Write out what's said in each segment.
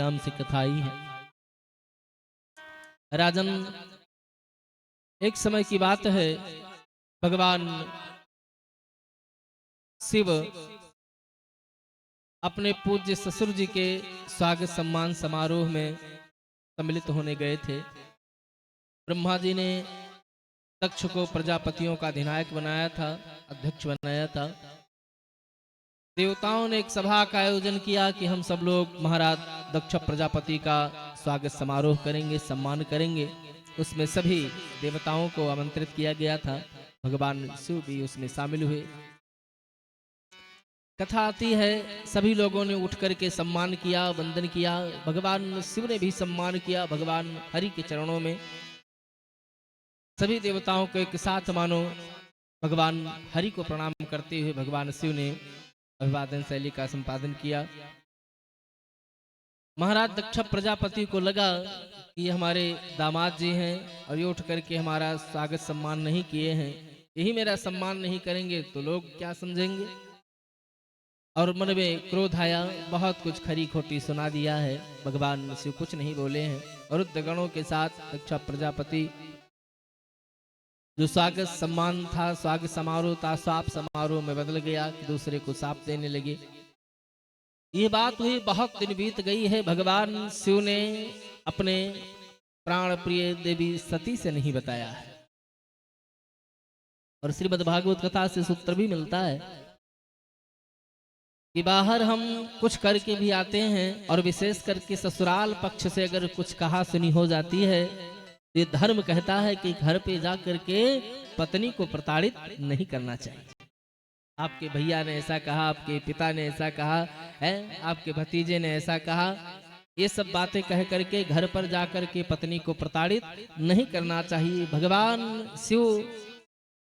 नाम से कथा आई है। राजन, एक समय की बात है, भगवान शिव अपने पूज्य ससुर जी के स्वागत सम्मान समारोह में सम्मिलित होने गए थे। ब्रह्मा जी ने दक्ष को प्रजापतियों का अधिनायक बनाया था, अध्यक्ष बनाया था। देवताओं ने एक सभा का आयोजन किया कि हम सब लोग महाराज दक्ष प्रजापति का स्वागत समारोह करेंगे, सम्मान करेंगे। उसमें सभी देवताओं को आमंत्रित किया गया था। भगवान शिव भी उसमें शामिल हुए। कथा आती है, सभी लोगों ने उठ करके सम्मान किया, वंदन किया। भगवान शिव ने भी सम्मान किया भगवान हरि के चरणों में। सभी देवताओं को एक साथ मानो भगवान हरि को प्रणाम करते हुए भगवान शिव ने अभिवादन शैली का संपादन किया। महाराज दक्ष प्रजापति को लगा कि ये हमारे दामाद जी हैं और ये उठ करके हमारा स्वागत सम्मान नहीं किए हैं, यही मेरा सम्मान नहीं करेंगे तो लोग क्या समझेंगे। और मन में क्रोध आया, बहुत कुछ खरी खोटी सुना दिया है। भगवान शिव कुछ नहीं बोले हैं और रुद्रगणों के साथ दक्ष प्रजापति जो स्वागत सम्मान था, स्वागत समारोह था, साप समारोह में बदल गया कि दूसरे को साप देने लगे। ये बात हुई, बहुत दिन बीत गई है। भगवान शिव ने अपने प्राण प्रिय देवी सती से नहीं बताया है। और श्रीमद् भागवत कथा से सूत्र भी मिलता है कि बाहर हम कुछ करके भी आते हैं और विशेष करके ससुराल पक्ष से अगर कुछ कहा सुनी हो जाती है, ये धर्म कहता है कि घर पे जा करके पत्नी को प्रताड़ित नहीं करना चाहिए। आपके भैया ने ऐसा कहा, आपके पिता ने ऐसा कहा है, आपके भतीजे ने ऐसा कहा, ये सब बातें कह करके घर पर जाकर के पत्नी को प्रताड़ित नहीं करना चाहिए। भगवान शिव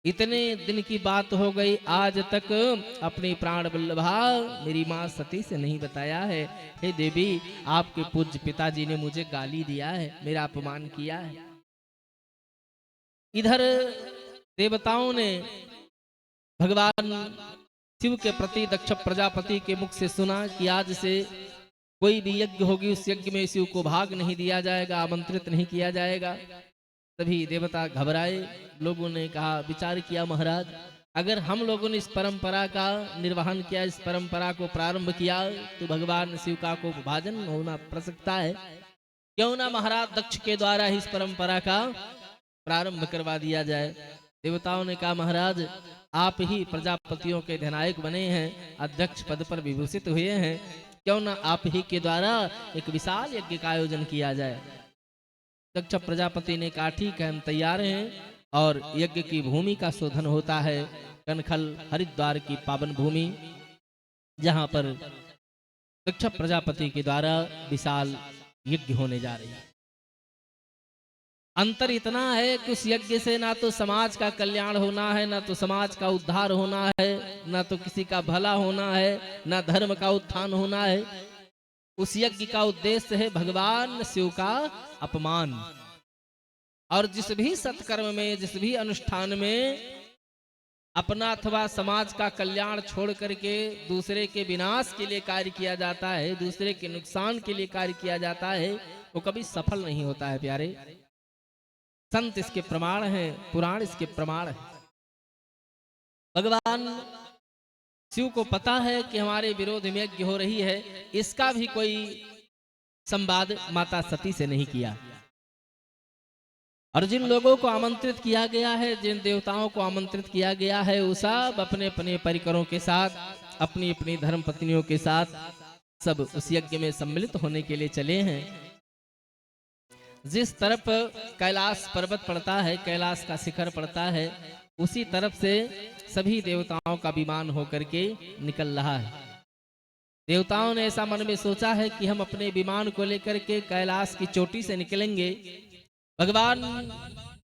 इतने दिन की बात हो गई, आज तक अपनी प्राण वल्लभा मेरी माँ सती से नहीं बताया है। हे देवी, आपके पूज्य पिताजी ने मुझे गाली दिया है, मेरा अपमान किया है। इधर देवताओं ने भगवान शिव के प्रति दक्ष प्रजापति के मुख से सुना कि आज से कोई भी यज्ञ होगी, उस यज्ञ में शिव को भाग नहीं दिया जाएगा, आमंत्रित नहीं किया जाएगा। सभी देवता घबराए। लोगों ने कहा, विचार किया, महाराज अगर हम लोगों ने इस परंपरा का निर्वहन किया, इस परंपरा को प्रारंभ किया, तो भगवान शिव का को विभाजन होना पड़ सकता है। क्यों ना महाराज दक्ष के द्वारा ही इस परंपरा का प्रारंभ करवा दिया जाए। देवताओं ने कहा, महाराज आप ही प्रजापतियों के अधिनायक बने हैं, अध्यक्ष पद पर विभूषित हुए हैं, क्यों ना आप ही के द्वारा एक विशाल यज्ञ का आयोजन किया जाए। दक्ष प्रजापति ने कहा, ठीक है, हम तैयार हैं। और यज्ञ की भूमि का शोधन होता है, कनखल हरिद्वार की पावन भूमि, जहां पर दक्ष प्रजापति के द्वारा विशाल यज्ञ होने जा रही है। अंतर इतना है कि उस यज्ञ से ना तो समाज का कल्याण होना है, ना तो समाज का उद्धार होना है, ना तो किसी का भला होना है, ना धर्म का उत्थान होना है। उस यज्ञ का उद्देश्य है भगवान शिव का अपमान। और जिस भी सत्कर्म में, जिस भी अनुष्ठान में अपना अथवा समाज का कल्याण छोड़ करके दूसरे के विनाश के लिए कार्य किया जाता है, दूसरे के नुकसान के लिए कार्य किया जाता है, वो कभी सफल नहीं होता है। प्यारे संत इसके प्रमाण हैं, पुराण इसके प्रमाण है। भगवान शिव को पता है कि हमारे विरोध में यज्ञ हो रही है, इसका भी कोई संवाद माता सती से नहीं किया। और जिन लोगों को आमंत्रित किया गया है, जिन देवताओं को आमंत्रित किया गया है, वो सब अपने अपने परिकरों के साथ, अपनी अपनी धर्म पत्नियों के साथ सब उस यज्ञ में सम्मिलित होने के लिए चले हैं। जिस तरफ कैलाश पर्वत पड़ता है, कैलाश का शिखर पड़ता है, उसी तरफ से सभी देवताओं का विमान होकर के निकल रहा है। देवताओं ने ऐसा मन में सोचा है कि हम अपने विमान को लेकर के कैलाश की चोटी से निकलेंगे। भगवान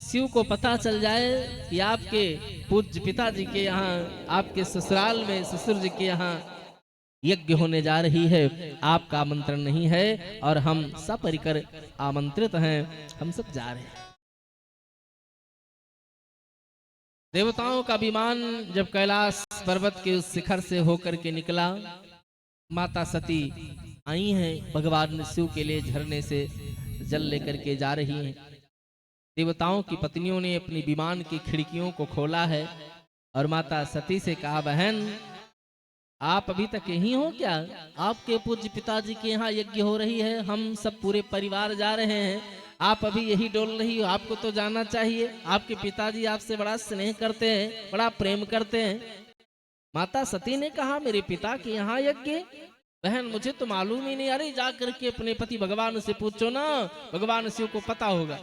शिव को पता चल जाए कि आपके पूज्य पिताजी के यहाँ, आपके ससुराल में ससुर जी के यहाँ यज्ञ होने जा रही है, आपका आमंत्रण नहीं है और हम सपरिकर आमंत्रित हैं, हम सब जा रहे हैं। देवताओं का विमान जब कैलाश पर्वत के उस शिखर से होकर के निकला, माता सती आई हैं, भगवान शिव के लिए झरने से जल लेकर के जा रही हैं। देवताओं की पत्नियों ने अपनी विमान की खिड़कियों को खोला है और माता सती से कहा, बहन आप अभी तक यहीं हो क्या? आपके पूज्य पिताजी के यहाँ यज्ञ हो रही है, हम सब पूरे परिवार जा रहे हैं, आप अभी यही डोल रही हो, आपको तो जाना चाहिए। आपके पिताजी आपसे बड़ा स्नेह करते हैं, बड़ा प्रेम करते हैं। माता सती ने कहा, मेरे पिता के यहाँ यज्ञ? बहन मुझे तो मालूम ही नहीं। अरे जा करके अपने पति भगवान से पूछो ना, भगवान शिव को पता होगा।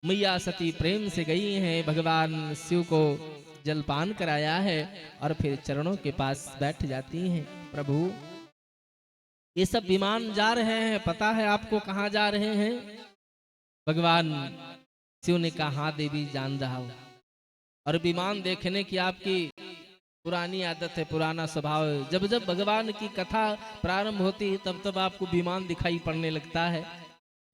मैया सती प्रेम से गई हैं, भगवान शिव को जलपान कराया है और फिर चरणों के पास बैठ जाती हैं। प्रभु ये सब विमान जा रहे हैं, पता है आपको कहाँ जा रहे हैं? भगवान शिव ने कहा, हाँ देवी जान रहा हूं। और विमान देखने की आपकी पुरानी आदत है, पुराना स्वभाव है। जब जब भगवान की कथा प्रारंभ होती है तब तब आपको विमान दिखाई पड़ने लगता है।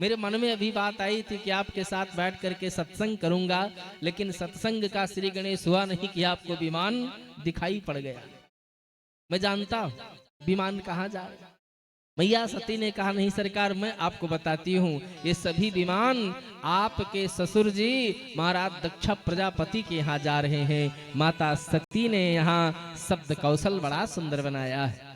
मेरे मन में अभी बात आई थी कि आपके साथ बैठ करके सत्संग करूंगा, लेकिन सत्संग का श्री गणेश हुआ नहीं कि आपको विमान दिखाई पड़ गया। मैं जानता हूं विमान कहाँ जा रहा है। मैया सती ने कहा, नहीं सरकार मैं आपको बताती हूँ, ये सभी विमान आपके ससुर जी महाराज दक्ष प्रजापति के यहाँ जा रहे हैं। माता सती ने यहाँ शब्द कौशल बड़ा सुंदर बनाया है।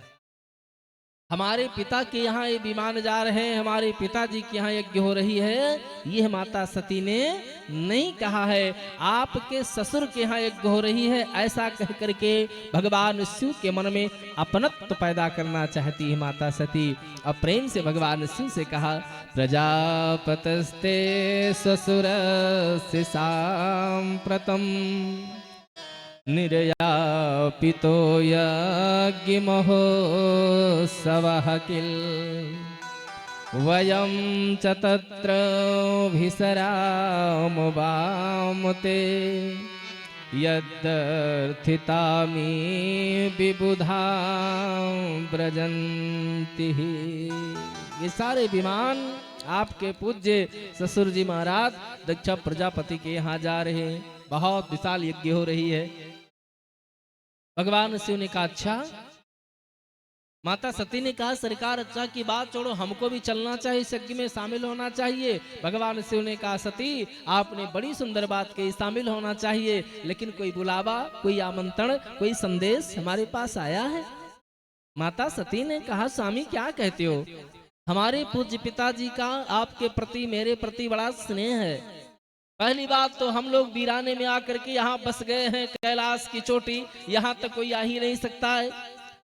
हमारे पिता के यहाँ ये विमान जा रहे हैं, हमारे पिताजी के यहाँ यज्ञ हो रही है, यह माता सती ने नहीं कहा है। आपके ससुर के यहाँ यज्ञ हो रही है ऐसा कह करके भगवान शिव के मन में अपनत्व पैदा करना चाहती है माता सती। अब प्रेम से भगवान शिव से कहा, प्रजापतस्ते ससुर से सांप्रतम निर्यापितो यज्ञमहो सवः किल वयं च तत्र भिसरामुवामुते यदर्थितामि विबुधा व्रजन्ति। ये सारे विमान आपके पूज्य ससुर जी महाराज दक्ष प्रजापति के यहाँ जा रहे हैं। बहुत विशाल यज्ञ हो रही है। भगवान शिव ने कहा, अच्छा। माता सती ने कहा, सरकार अच्छा की बात छोड़ो, हमको भी चलना चाहिए, इस यज्ञ में शामिल होना चाहिए। भगवान शिव ने कहा, सती आपने बड़ी सुंदर बात कही, शामिल होना चाहिए, लेकिन कोई बुलावा, कोई आमंत्रण, कोई संदेश हमारे पास आया है? माता सती ने कहा, स्वामी क्या कहते हो? हमारे पूज्य पिताजी का आपके प्रति, मेरे प्रति बड़ा स्नेह है। पहली बात तो हम लोग वीराने में आकर के यहाँ बस गए हैं, कैलाश की चोटी, यहाँ तक कोई आ ही नहीं सकता है।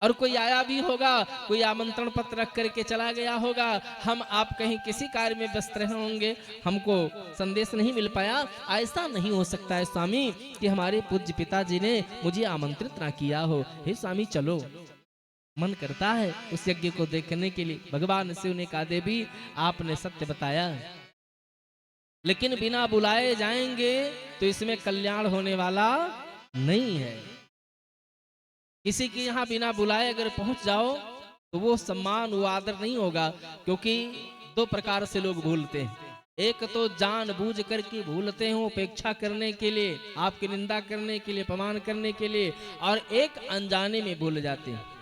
और कोई आया भी होगा, कोई आमंत्रण पत्र रख करके चला गया होगा, हम आप कहीं किसी कार्य में व्यस्त रहे होंगे, हमको संदेश नहीं मिल पाया। ऐसा नहीं हो सकता है स्वामी कि हमारे पूज्य पिताजी ने मुझे आमंत्रित ना किया हो। हे स्वामी चलो, मन करता है उस यज्ञ को देखने के लिए। भगवान शिव ने कहा, देवी आपने सत्य बताया, लेकिन बिना बुलाए जाएंगे तो इसमें कल्याण होने वाला नहीं है। किसी के यहाँ बिना बुलाए अगर पहुंच जाओ तो वो सम्मान, वो आदर नहीं होगा। क्योंकि दो प्रकार से लोग भूलते हैं, एक तो जानबूझ करके भूलते हैं उपेक्षा करने के लिए, आपकी निंदा करने के लिए, अपमान करने के लिए, और एक अनजाने में भूल जाते हैं।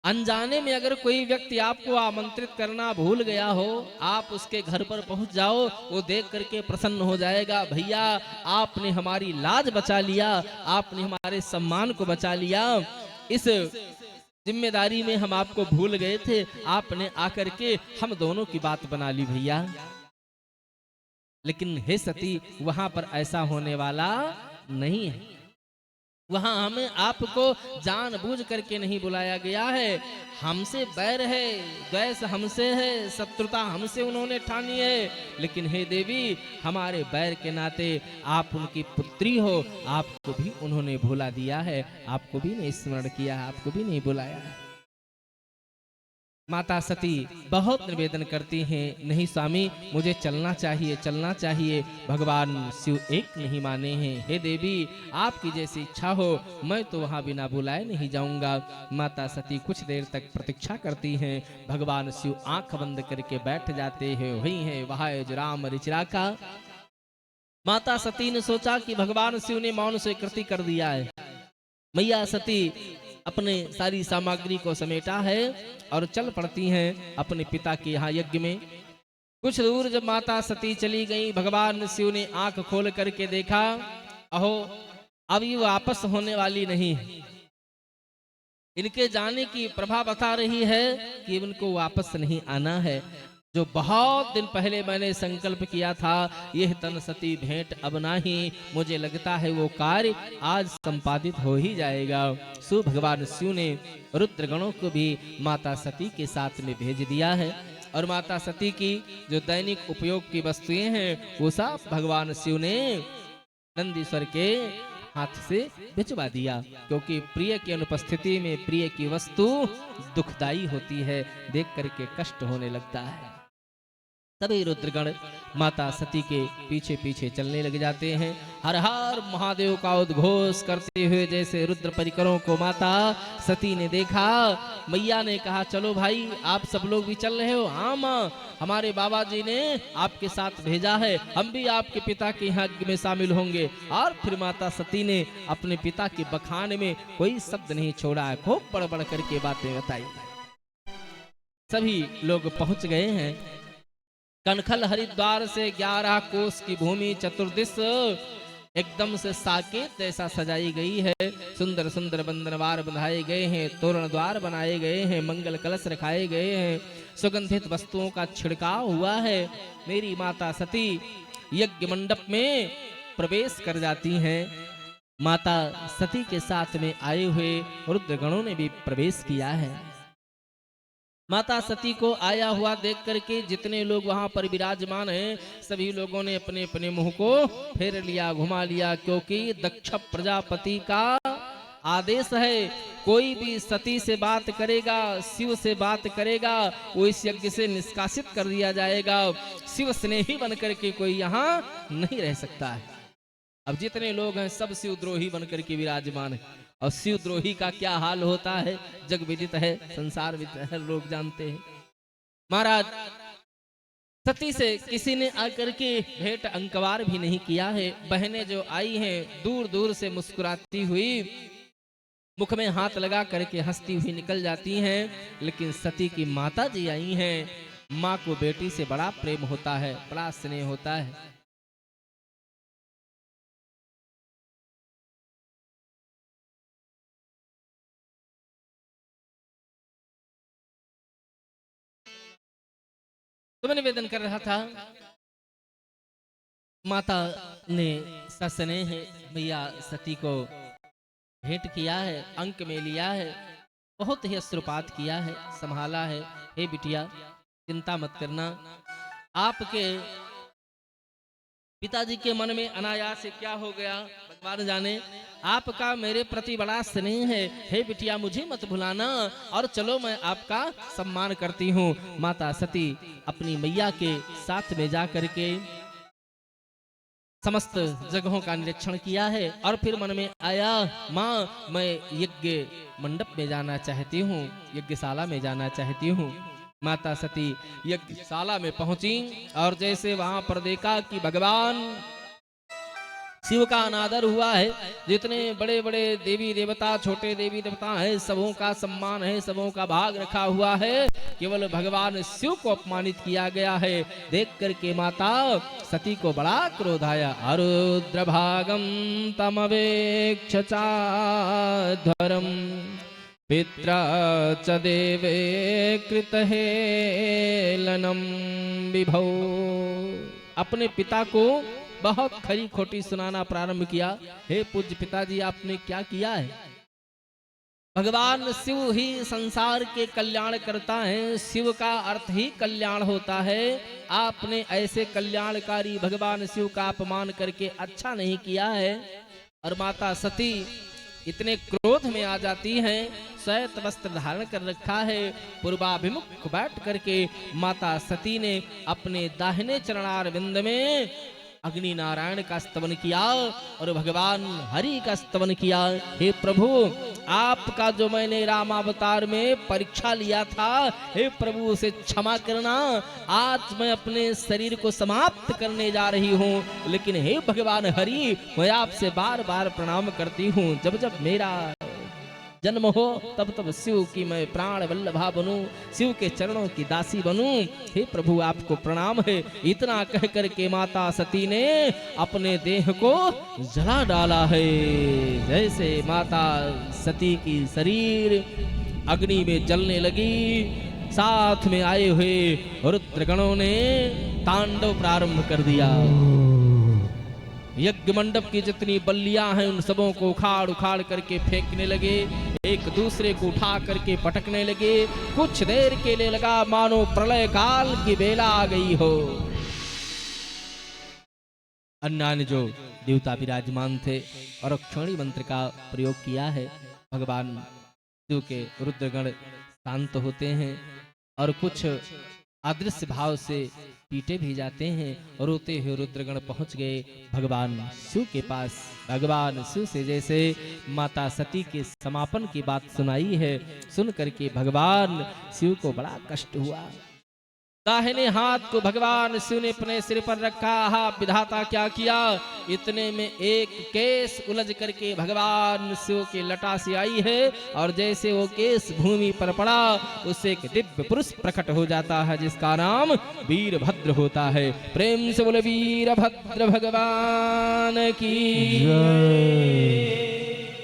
अनजाने में अगर कोई व्यक्ति आपको आमंत्रित करना भूल गया हो, आप उसके घर पर पहुंच जाओ, वो देख करके प्रसन्न हो जाएगा, भैया आपने हमारी लाज बचा लिया, आपने हमारे सम्मान को बचा लिया, इस जिम्मेदारी में हम आपको भूल गए थे, आपने आकर के हम दोनों की बात बना ली भैया। लेकिन हे सती, वहां पर ऐसा होने वाला नहीं है। वहां हमें आपको जानबूझ करके नहीं बुलाया गया है। हमसे बैर है, द्वेष हमसे है, शत्रुता हमसे उन्होंने ठानी है। लेकिन हे देवी, हमारे बैर के नाते आप उनकी पुत्री हो, आपको भी उन्होंने भुला दिया है, आपको भी नहीं स्मरण किया है, आपको भी नहीं बुलाया है। माता सती बहुत निवेदन करती हैं, नहीं स्वामी मुझे चलना चाहिए, चलना चाहिए। भगवान शिव एक नहीं माने हैं, हे देवी आपकी जैसी इच्छा हो, मैं तो वहां बिना बुलाए नहीं जाऊंगा। माता सती कुछ देर तक प्रतीक्षा करती हैं। भगवान शिव आंख बंद करके बैठ जाते हैं। वही है वहां राम रिचरा का। माता सती ने सोचा कि भगवान शिव ने मौन स्वीकृति कर दिया है। मैया सती अपने सारी सामग्री को समेटा है और चल पड़ती हैं अपने पिता के यहाँ यज्ञ में। कुछ दूर जब माता सती चली गई, भगवान शिव ने आंख खोल करके देखा, अहो अब ये वापस होने वाली नहीं है। इनके जाने की प्रभा बता रही है कि इनको वापस नहीं आना है। जो बहुत दिन पहले मैंने संकल्प किया था, यह तन सती भेंट अब नहीं, मुझे लगता है वो कार्य आज संपादित हो ही जाएगा। सो भगवान शिव ने रुद्रगणों को भी माता सती के साथ में भेज दिया है और माता सती की जो दैनिक उपयोग की वस्तुएं हैं वो सब भगवान शिव ने नंदीश्वर के हाथ से भिजवा दिया, क्योंकि प्रिय की अनुपस्थिति में प्रिय की वस्तु दुखदाई होती है, देख करके कष्ट होने लगता है। तभी रुद्रगण माता सती के पीछे पीछे चलने लग जाते हैं, हर हर महादेव का उद्घोष करते हुए। जैसे रुद्र परिकरों को माता सती ने देखा, मैया ने कहा चलो भाई आप सब लोग भी चल रहे हो? हाँ माँ, हमारे बाबा जी ने आपके साथ भेजा है, हम भी आपके पिता के यज्ञ में शामिल होंगे। और फिर माता सती ने अपने पिता के बखान में कोई शब्द नहीं छोड़ा है, खूब बड़ बड़ करके बातें बताई। सभी लोग पहुंच गए हैं। कनखल हरिद्वार से 11 कोस की भूमि चतुर्दिश एकदम से साकेत जैसा सजाई गई है। सुंदर सुंदर बंधनवार बंधाए गए हैं, तोरण द्वार बनाए गए हैं, मंगल कलश रखाए गए हैं, सुगंधित वस्तुओं का छिड़काव हुआ है। मेरी माता सती यज्ञ मंडप में प्रवेश कर जाती हैं। माता सती के साथ में आए हुए रुद्रगणों ने भी प्रवेश किया है। माता सती को आया हुआ देख करके जितने लोग वहां पर विराजमान हैं, सभी लोगों ने अपने अपने मुंह को फेर लिया, घुमा लिया, क्योंकि दक्ष प्रजापति का आदेश है, कोई भी सती से बात करेगा, शिव से बात करेगा, वो इस यज्ञ से निष्कासित कर दिया जाएगा। शिव स्नेही बन करके कोई यहाँ नहीं रह सकता है। अब जितने लोग हैं सब शिवद्रोही बनकर के विराजमान है, और शिवद्रोही का क्या हाल होता है जग विदित है, संसार विदित है, लोग जानते हैं। महाराज सती से किसी ने आकर के भेंट अंकवार भी नहीं किया है। बहनें जो आई हैं दूर दूर से मुस्कुराती हुई, मुख में हाथ लगा करके हंसती हुई निकल जाती हैं, लेकिन सती की माता जी आई हैं। माँ को बेटी से बड़ा प्रेम होता है, बड़ा स्नेह होता है। तो मैं निवेदन कर रहा था, माता ने सस्नेह मैया सती को भेंट किया है, अंक में लिया है, बहुत ही अश्रुपात किया है, संभाला है। हे बिटिया चिंता मत करना, आपके पिताजी के मन में अनायास से क्या हो गया भगवान जाने, आपका मेरे प्रति बड़ा स्नेह है। हे बिटिया मुझे मत भुलाना, और चलो मैं आपका सम्मान करती हूँ। माता सती अपनी मैया के साथ में जा करके समस्त जगहों का निरीक्षण किया है, और फिर मन में आया, माँ मैं यज्ञ मंडप में जाना चाहती हूँ, यज्ञशाला में जाना चाहती हूँ। माता सती यज्ञशाला में पहुंची, और जैसे वहां पर देखा कि भगवान शिव का अनादर हुआ है, जितने बड़े बड़े देवी देवता, छोटे देवी देवता हैं, सबों का सम्मान है, सबों का भाग रखा हुआ है, केवल भगवान शिव को अपमानित किया गया है। देख करके माता सती को बड़ा क्रोध आया। अरुद्र भागम तमवेक्ष चाध्वरम पित्रा च देवे कृत हेलनम विभौ। अपने पिता को बहुत खरी खोटी सुनाना प्रारंभ किया। हे पूज्य पिताजी आपने क्या किया है? भगवान शिव ही संसार के कल्याण करता है, शिव का अर्थ ही कल्याण होता है। आपने ऐसे कल्याणकारी भगवान शिव का अपमान करके अच्छा नहीं किया है। और माता सती इतने क्रोध में आ जाती हैं, श्वेत वस्त्र धारण कर रखा है, पूर्वाभिमुख बैठ करके माता सती ने अपने दाहिने चरणार बिंद में अग्नि नारायण का स्तवन किया और भगवान हरि का स्तवन किया। हे प्रभु आपका जो मैंने रामावतार में परीक्षा लिया था, हे प्रभु उसे क्षमा करना। आज मैं अपने शरीर को समाप्त करने जा रही हूँ, लेकिन हे भगवान हरि मैं आपसे बार बार प्रणाम करती हूँ। जब जब मेरा जन्म हो तब तब शिव की मैं प्राण वल्लभा बनूं, शिव के चरणों की दासी बनूं। हे प्रभु आपको प्रणाम है। इतना कह कर के माता सती ने अपने देह को जला डाला है। जैसे माता सती की शरीर अग्नि में जलने लगी, साथ में आए हुए रुद्रगणों ने तांडव प्रारंभ कर दिया। यज्ञ मंडप की जितनी बल्लियां हैं उन सबों को उखाड़ उखाड़ करके फेंकने लगे, एक दूसरे को उठा करके पटकने लगे। कुछ देर के लिए लगा मानो प्रलय काल की बेला आ गई हो। अन्य जो देवता विराजमान थे और क्षणी मंत्र का प्रयोग किया है। भगवान शिव के रुद्रगण शांत होते हैं और कुछ अदृश्य भाव से पीटे भी जाते हैं। और रोते हुए रुद्रगण पहुंच गए भगवान शिव के पास। भगवान शिव से जैसे माता सती के समापन की बात सुनाई है, सुन करके भगवान शिव को बड़ा कष्ट हुआ। दाहिने हाथ को भगवान शिव ने अपने सिर पर रखा। हा विधाता क्या किया, इतने में एक केस उलझ करके भगवान शिव के लटा से आई है और जैसे वो केस भूमि पर पड़ा उससे एक दिव्य पुरुष प्रकट हो जाता है जिसका नाम वीरभद्र होता है। प्रेम से बोले वीरभद्र भगवान की।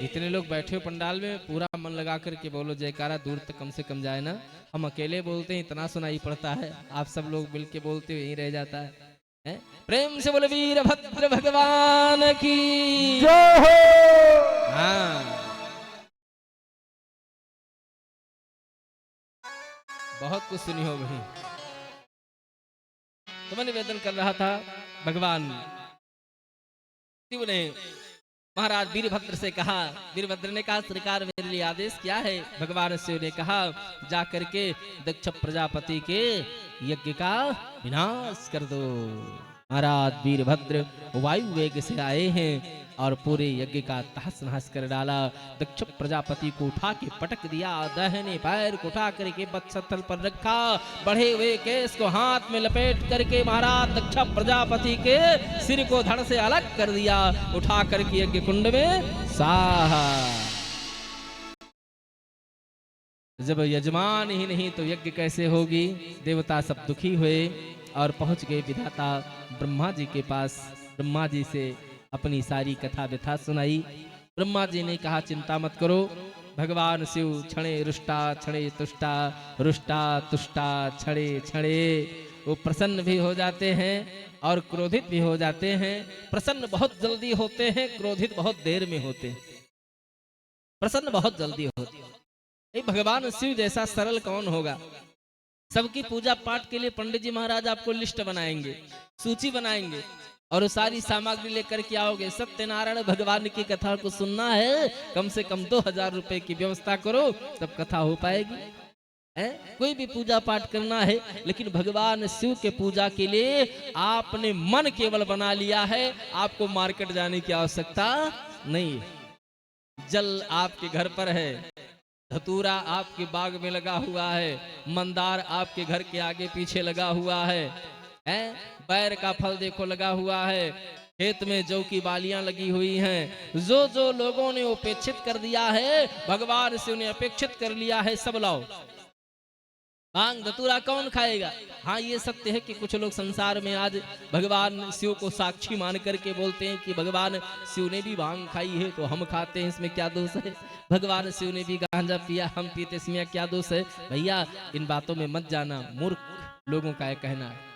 इतने लोग बैठे हो पंडाल में, पूरा मन लगा करके बोलो जयकारा, दूर तक कम से कम जाए ना। हम अकेले बोलते हैं इतना सुनाई पड़ता है, आप सब लोग मिलके बोलते हुए यही रह जाता है। प्रेम से बोले वीरभद्र भगवान की जय हो। हाँ, बहुत कुछ सुनी हो भाई। तो मैं निवेदन कर रहा था, भगवान शिव ने महाराज वीरभद्र से कहा, वीरभद्र ने कहा सरकार मेरे लिए आदेश क्या है। भगवान शिव ने कहा जा करके दक्ष प्रजापति के यज्ञ का विनाश कर दो। महाराज वीरभद्र वायु वेग से आए हैं और पूरे यज्ञ का तहस नहस कर डाला। दक्ष प्रजापति को उठा के पटक दिया, दाहिने पैर को उठा करके वत्सस्थल पर रखा, बढ़े हुए केस को हाथ में लपेट करके महाराज दक्ष प्रजापति के सिर को धड़ से अलग कर दिया, उठा करके यज्ञ कुंड में साहा। जब यजमान ही नहीं तो यज्ञ कैसे होगी। देवता सब दुखी हुए और पहुंच गए विधाता ब्रह्मा जी के पास। ब्रह्मा जी से अपनी सारी कथा व्यथा सुनाई। ब्रह्मा जी ने कहा चिंता मत करो, भगवान शिव क्षणे रुष्टा क्षणे तुष्टा, रुष्टा तुष्टा क्षणे क्षणे। वो प्रसन्न भी हो जाते हैं और क्रोधित भी हो जाते हैं। प्रसन्न बहुत जल्दी होते हैं, क्रोधित बहुत देर में होते हैं। प्रसन्न बहुत जल्दी होते हैं। भगवान शिव जैसा सरल कौन होगा। सबकी पूजा पाठ के लिए पंडित जी महाराज आपको लिस्ट बनाएंगे, सूची बनाएंगे और सारी सामग्री लेकर के आओगे। सत्यनारायण भगवान की कथा को सुनना है, कम से कम 2000 रुपए की व्यवस्था करो, तब कथा हो पाएगी। कोई भी पूजा पाठ करना है, लेकिन भगवान शिव के पूजा के लिए आपने मन केवल बना लिया है, आपको मार्केट जाने की आवश्यकता नहीं। जल आपके घर पर है, धतूरा आपके बाग में लगा हुआ है, मंदार आपके घर के आगे पीछे लगा हुआ है, बैर का फल देखो लगा हुआ है, खेत में जौ की बालियां लगी हुई हैं। जो जो लोगों ने उपेक्षित कर दिया है भगवान शिव ने अपेक्षित कर लिया है, सब लाओ। भांग धतूरा कौन खाएगा। हाँ ये सत्य है कि कुछ लोग संसार में आज भगवान शिव को साक्षी मान करके बोलते हैं कि भगवान शिव ने भी भांग खाई है तो हम खाते हैं, इसमें क्या दोष है। भगवान शिव ने भी गांजा पिया, हम पीते, इसमें क्या दोष है। भैया इन बातों में मत जाना, मूर्ख लोगों का कहना है।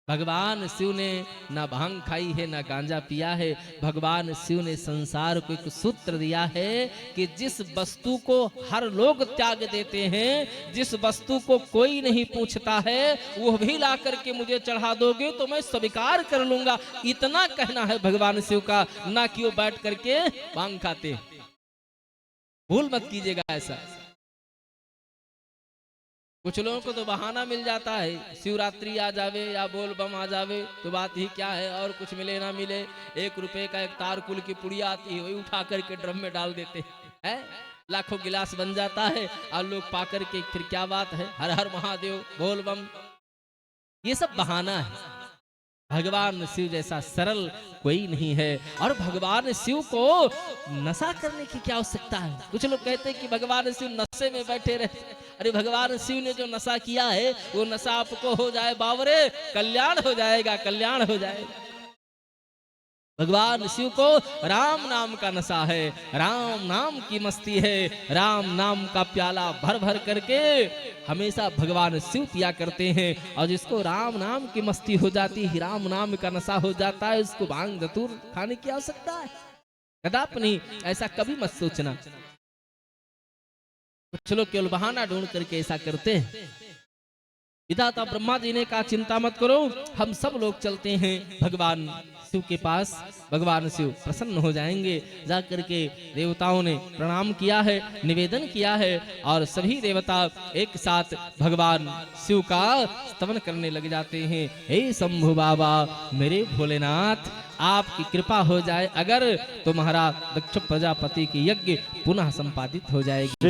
भगवान शिव ने ना भांग खाई है ना गांजा पिया है। भगवान शिव ने संसार को एक सूत्र दिया है कि जिस वस्तु को हर लोग त्याग देते हैं, जिस वस्तु को कोई नहीं पूछता है, वो भी ला करके मुझे चढ़ा दोगे तो मैं स्वीकार कर लूंगा। इतना कहना है भगवान शिव का, ना कि वो बैठ करके भांग खाते। भूल मत कीजिएगा ऐसा। कुछ लोगों को तो बहाना मिल जाता है, शिवरात्रि आ जावे या बोल बम आ जावे तो बात ही क्या है, और कुछ मिले ना मिले 1 रुपए का एक तारकुल की पुड़िया आती है, वही उठा करके ड्रम में डाल देते हैं, लाखों गिलास बन जाता है और लोग पा करके फिर क्या बात है, हर हर महादेव बोल बम। ये सब बहाना है। भगवान शिव जैसा सरल कोई नहीं है। और भगवान शिव को नशा करने की क्या आवश्यकता है? कुछ लोग कहते हैं कि भगवान शिव नशे में बैठे रहते हैं। अरे भगवान शिव ने जो नशा किया है वो नशा आपको हो जाए बावरे, कल्याण हो जाएगा, कल्याण हो जाएगा। भगवान शिव को राम नाम का नशा है, राम नाम की मस्ती है। राम नाम का प्याला भर भर करके हमेशा भगवान शिव पिया करते हैं। और जिसको राम नाम की मस्ती हो जाती है, राम नाम का नशा हो जाता है, उसको भांग धतूर खाने की आवश्यकता है कदापि नहीं। ऐसा कभी मत सोचना। कुछ लोग केवल बहाना ढूंढ करके ऐसा करते हैं। विधाता ब्रह्मा जी ने कहा चिंता मत करो, हम सब लोग चलते हैं भगवान शिव के पास, भगवान शिव प्रसन्न हो जाएंगे। जाकर के देवताओं ने प्रणाम किया है, निवेदन किया है और सभी देवता एक साथ भगवान शिव का स्तवन करने लग जाते हैं। हे शंभु बाबा, मेरे भोलेनाथ, आपकी कृपा हो जाए अगर तुम्हारा दक्ष प्रजापति की यज्ञ पुनः संपादित हो जाएगी।